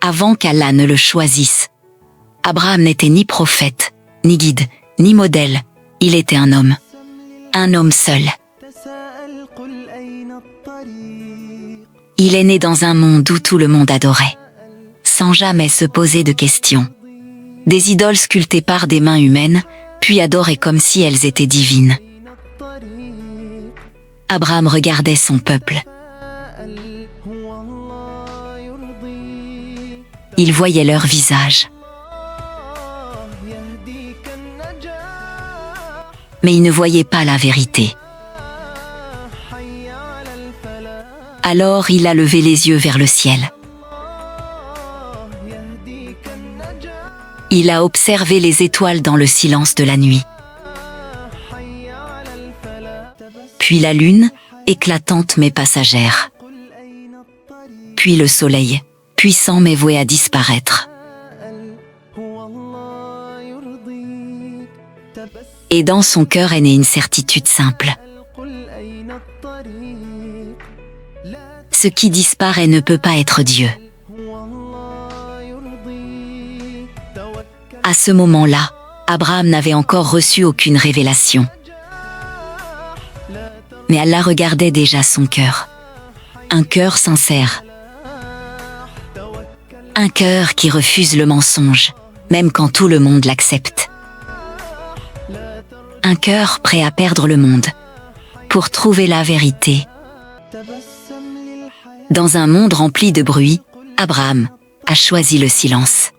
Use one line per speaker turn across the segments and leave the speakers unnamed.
avant qu'Allah ne le choisisse. Abraham n'était ni prophète, ni guide, ni modèle, il était un homme seul. Il est né dans un monde où tout le monde adorait, sans jamais se poser de questions. Des idoles sculptées par des mains humaines, puis adorées comme si elles étaient divines. Abraham regardait son peuple. Il voyait leur visage. Mais il ne voyait pas la vérité. Alors il a levé les yeux vers le ciel. Il a observé les étoiles dans le silence de la nuit. Puis la lune, éclatante mais passagère. Puis le soleil, puissant mais voué à disparaître. Et dans son cœur est née une certitude simple. Ce qui disparaît ne peut pas être Dieu. À ce moment-là, Abraham n'avait encore reçu aucune révélation. Mais Allah regardait déjà son cœur. Un cœur sincère. Un cœur qui refuse le mensonge, même quand tout le monde l'accepte. Un cœur prêt à perdre le monde, pour trouver la vérité. Dans un monde rempli de bruit, Abraham a choisi le silence.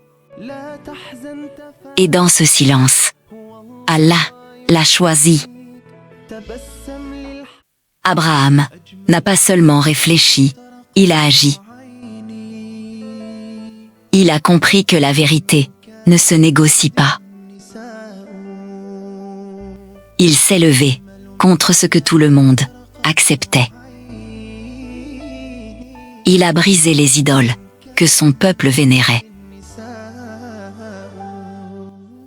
Et dans ce silence, Allah l'a choisi. Abraham n'a pas seulement réfléchi, il a agi. Il a compris que la vérité ne se négocie pas. Il s'est levé contre ce que tout le monde acceptait. Il a brisé les idoles que son peuple vénérait.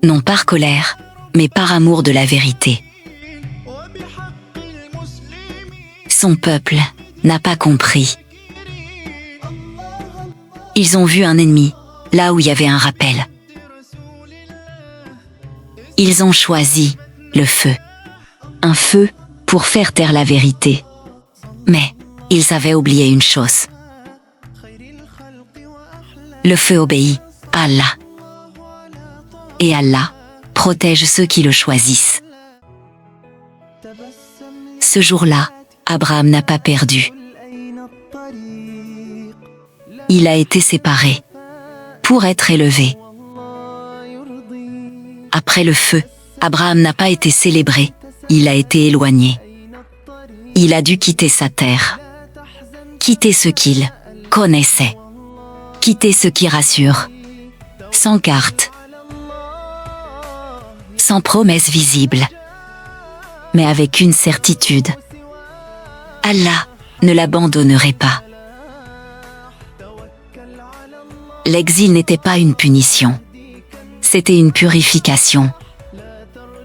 Non par colère, mais par amour de la vérité. Son peuple n'a pas compris. Ils ont vu un ennemi, là où il y avait un rappel. Ils ont choisi le feu. Un feu pour faire taire la vérité. Mais ils avaient oublié une chose. Le feu obéit à Allah. Et Allah protège ceux qui le choisissent. Ce jour-là, Abraham n'a pas perdu. Il a été séparé pour être élevé. Après le feu, Abraham n'a pas été célébré, il a été éloigné. Il a dû quitter sa terre, quitter ce qu'il connaissait, quitter ce qui rassure, sans carte, sans promesse visible, mais avec une certitude. Allah ne l'abandonnerait pas. L'exil n'était pas une punition, c'était une purification.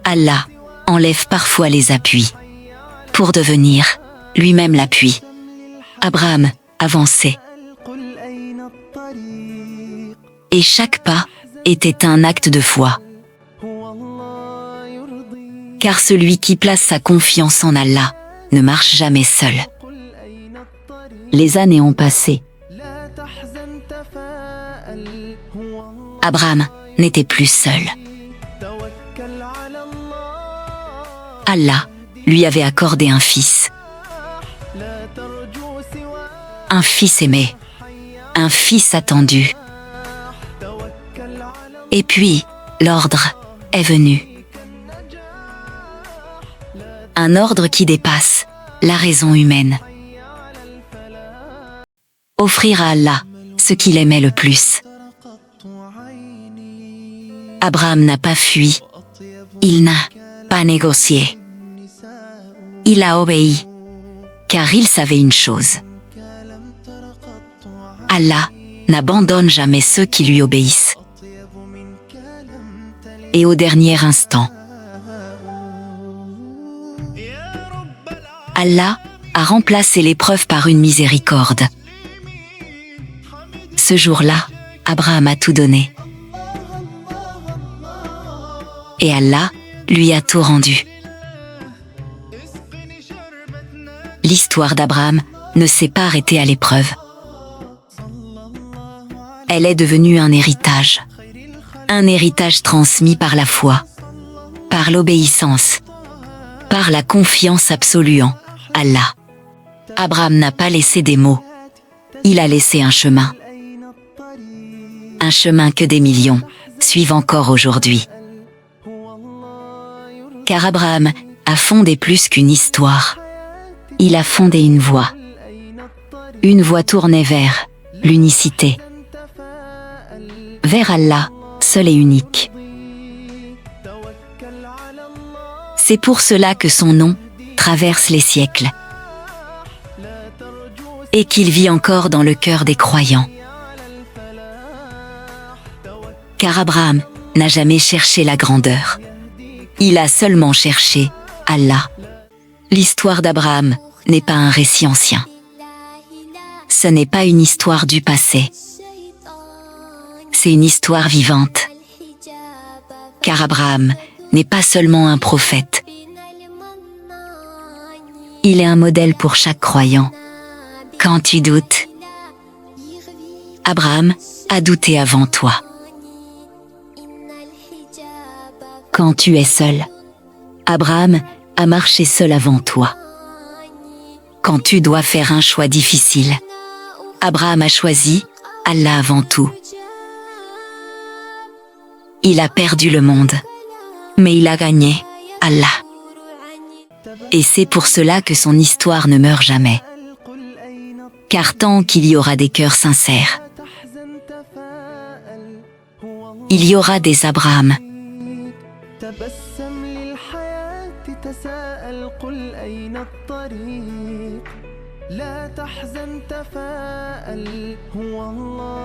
Allah enlève parfois les appuis pour devenir lui-même l'appui. Abraham avançait. Et chaque pas était un acte de foi. Car celui qui place sa confiance en Allah ne marche jamais seul. Les années ont passé. Abraham n'était plus seul. Allah lui avait accordé un fils. Un fils aimé. Un fils attendu. Et puis, l'ordre est venu. Un ordre qui dépasse la raison humaine. Offrir à Allah ce qu'il aimait le plus. Abraham n'a pas fui. Il n'a pas négocié. Il a obéi, car il savait une chose. Allah n'abandonne jamais ceux qui lui obéissent. Et au dernier instant, Allah a remplacé l'épreuve par une miséricorde. Ce jour-là, Abraham a tout donné. Et Allah lui a tout rendu. L'histoire d'Abraham ne s'est pas arrêtée à l'épreuve. Elle est devenue un héritage transmis par la foi, par l'obéissance, par la confiance absolue en Allah. Abraham n'a pas laissé des mots, il a laissé un chemin que des millions suivent encore aujourd'hui. Car Abraham a fondé plus qu'une histoire, il a fondé une voie tournée vers l'unicité, vers Allah, seul et unique. C'est pour cela que son nom traverse les siècles et qu'il vit encore dans le cœur des croyants. Car Abraham n'a jamais cherché la grandeur, il a seulement cherché Allah. L'histoire d'Abraham n'est pas un récit ancien. Ce n'est pas une histoire du passé. C'est une histoire vivante. Car Abraham n'est pas seulement un prophète. Il est un modèle pour chaque croyant. Quand tu doutes, Abraham a douté avant toi. Quand tu es seul, Abraham a marché seul avant toi. Quand tu dois faire un choix difficile, Abraham a choisi Allah avant tout. Il a perdu le monde, mais il a gagné Allah. Et c'est pour cela que son histoire ne meurt jamais. Car tant qu'il y aura des cœurs sincères, il y aura des Abraham.
تبسم للحياة تساءل قل أين الطريق لا تحزن تفاءل هو الله